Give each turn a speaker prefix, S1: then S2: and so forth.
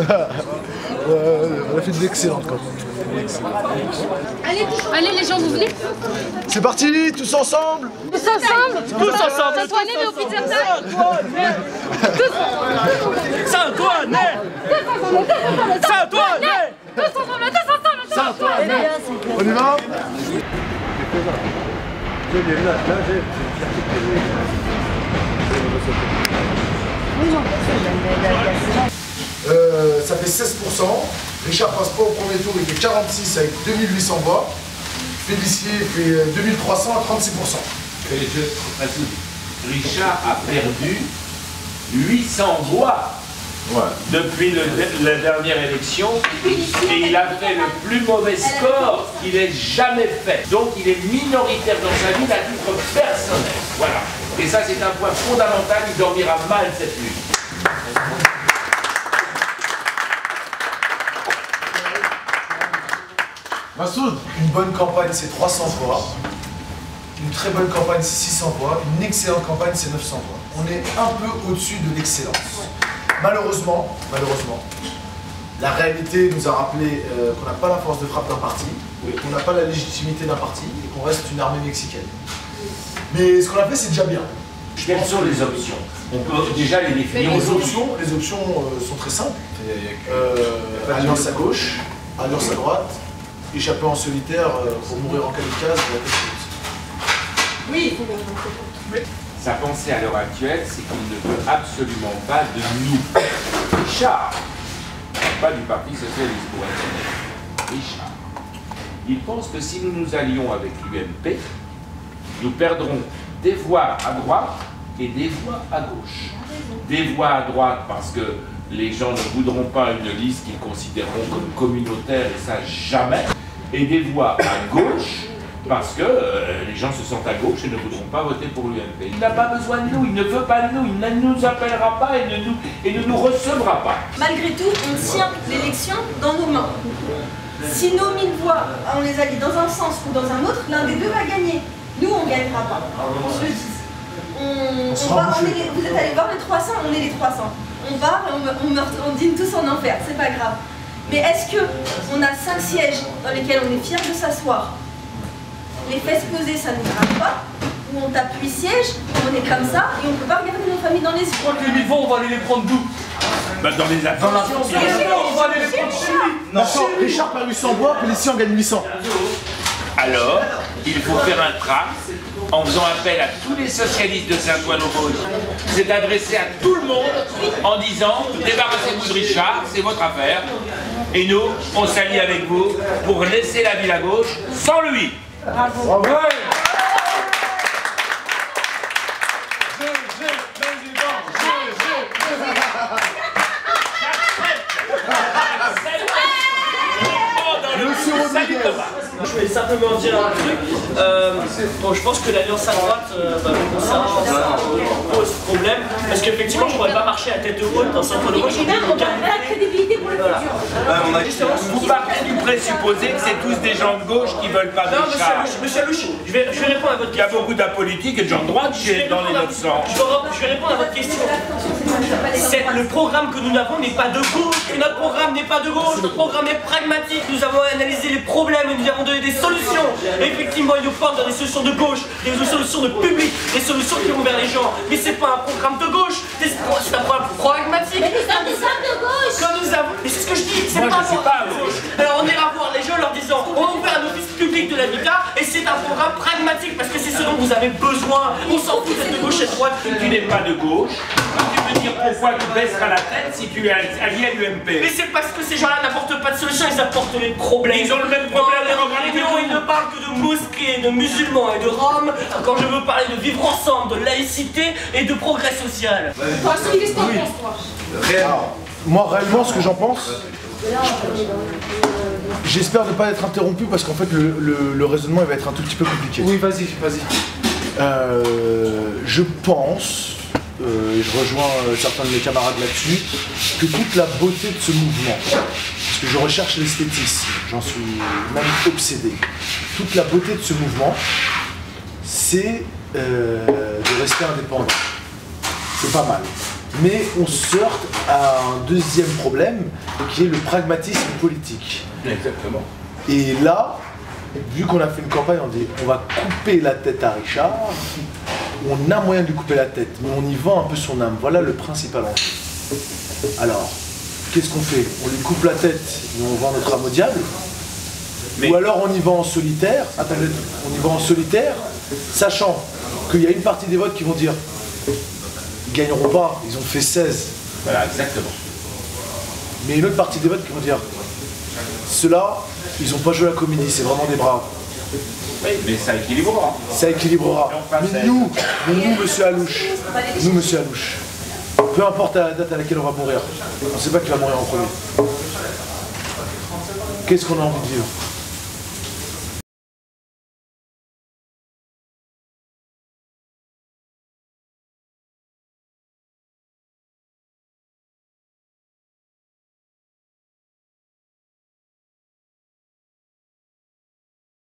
S1: On a fait de l'excellente campagne.
S2: Allez les gens, vous venez?
S1: C'est parti, tous ensemble.
S2: Tous ensemble?
S3: Tous ensemble.
S2: Saint-Antoine, mais au pizza
S3: Saint-Antoine. Saint-Antoine.
S1: On y va? Ça fait 16%. Richard passe pas au premier tour, il fait 46 avec 2800 voix. Félicien fait 2300 à 36%.
S4: Richard a perdu 800 voix depuis la dernière élection et il a fait le plus mauvais score qu'il ait jamais fait. Donc il est minoritaire dans sa vie à titre personnel. Voilà. Et ça c'est un point fondamental, il dormira mal cette nuit.
S1: Massoud, une bonne campagne c'est 300 voix. Une très bonne campagne c'est 600 voix. Une excellente campagne c'est 900 voix. On est un peu au-dessus de l'excellence. Malheureusement, la réalité nous a rappelé qu'on n'a pas la force de frappe d'un parti, qu'on n'a pas la légitimité d'un parti et qu'on reste une armée mexicaine. Mais ce qu'on a fait, c'est déjà bien.
S4: Quelles sont les options? On peut déjà les définir.
S1: Les options sont très simples. Alliance à gauche, alliance à droite, échapper en solitaire pour mourir en kamikaze.
S2: Oui.
S4: Sa pensée à l'heure actuelle, c'est qu'il ne veut absolument pas de nous. Richard, pas du Parti Socialiste pour être honnête. Richard, il pense que si nous nous allions avec l'UMP, nous perdrons des voix à droite et des voix à gauche. Des voix à droite parce que les gens ne voudront pas une liste qu'ils considéreront comme communautaire et ça jamais. Et des voix à gauche parce que les gens se sentent à gauche et ne voudront pas voter pour l'UMP. Il n'a pas besoin de nous, il ne veut pas de nous, il ne nous appellera pas et ne nous recevra pas.
S5: Malgré tout, on tient l'élection dans nos mains. Si nos 1000 voix, on les allie dans un sens ou dans un autre, l'un des deux va gagner. Nous, on ne gagnera pas, on se le dise. Vous êtes allés voir les 300, on est les 300. On va et on dîne tous en enfer, c'est pas grave. Mais est-ce qu'on a 5 sièges dans lesquels on est fiers de s'asseoir? Les fesses posées, ça ne nous grave pas. Ou on tape 8 sièges, on est comme ça, et on ne peut pas regarder nos familles dans les yeux.
S3: Quand les niveaux, on va aller les prendre d'où?
S4: Bah dans les affaires.
S3: On va aller les prendre chez lui.
S1: Non, Richard perd 800 voix, Félicien en gagne 800.
S4: Alors, il faut faire un tract en faisant appel à tous les socialistes de Saint-Ouen-au-Bauge. C'est adressé à tout le monde en disant « Débarrassez-vous de Richard, c'est votre affaire. Et nous, on s'allie avec vous pour laisser la ville à gauche sans lui. »
S1: Bravo.
S3: Je vais simplement dire un truc. Bon, je pense que l'alliance à droite concernant ça pose problème parce qu'effectivement je ne pourrais pas marcher à tête haute dans Saint-Ouen-au-Bauge.
S5: On a la crédibilité pour le futur.
S4: Vous partez du présupposé que c'est tous des gens de gauche qui veulent pas de Richard.
S3: Monsieur Alouche, je vais répondre à votre question.
S4: Il y a beaucoup d'apolitiques et de gens de droite dans les 900.
S3: Je vais répondre à votre question. Le programme que nous avons n'est pas de gauche. Notre programme n'est pas de gauche. Notre programme est pragmatique. Nous avons analysé les problèmes et nous avons donné des solutions. Et effectivement, il nous parle dans des solutions de gauche, des solutions de public, des solutions qui vont vers les gens. Mais c'est pas un programme de gauche. C'est un programme pragmatique.
S5: Mais nous sommes des hommes de gauche.
S3: Quand nous avons... Mais c'est ce que je dis. C'est pas un programme de gauche. Alors on ira voir les gens en leur disant on va ouvrir un office public de l'habitat et c'est un programme pragmatique parce que c'est ce dont vous avez besoin. On s'en fout d'être de gauche et de droite.
S4: Tu n'es pas de gauche. Tu peux dire pourquoi tu baisseras la tête si tu es allié à l'UMP.
S3: Mais c'est parce que ces gens-là n'apportent pas de solution, ils apportent les problèmes.
S4: Ils ont le même problème.
S3: Ils ne parlent que de mosquées, de musulmans et de roms. Quand je veux parler de vivre ensemble, de laïcité et de progrès social.
S2: Toi, qu'est-ce que t'en penses, toi?
S1: Alors, moi, réellement, ce que j'en pense, j'espère ne pas être interrompu parce qu'en fait, le raisonnement il va être un tout petit peu compliqué.
S3: Oui, vas-y.
S1: Je pense, et je rejoins certains de mes camarades là-dessus, que toute la beauté de ce mouvement, parce que je recherche l'esthétisme, j'en suis même obsédé, toute la beauté de ce mouvement, c'est de rester indépendant. C'est pas mal. Mais on se heurte à un deuxième problème, qui est le pragmatisme politique.
S4: Exactement.
S1: Et là, vu qu'on a fait une campagne, on dit on va couper la tête à Richard, on a moyen de lui couper la tête, mais on y vend un peu son âme. Voilà le principal enjeu. Alors, qu'est-ce qu'on fait? On lui coupe la tête et on vend notre âme au diable? Ou alors on y va en solitaire, on y va en solitaire, sachant qu'il y a une partie des votes qui vont dire ils gagneront pas, ils ont fait 16.
S4: Voilà, exactement.
S1: Mais une autre partie des votes qui vont dire ceux-là, ils n'ont pas joué la comédie, c'est vraiment des braves.
S4: Oui, mais ça équilibrera.
S1: Ça équilibrera. Mais nous, monsieur Alouche, peu importe la date à laquelle on va mourir, on ne sait pas qui va mourir en premier. Qu'est-ce qu'on a envie de vivre?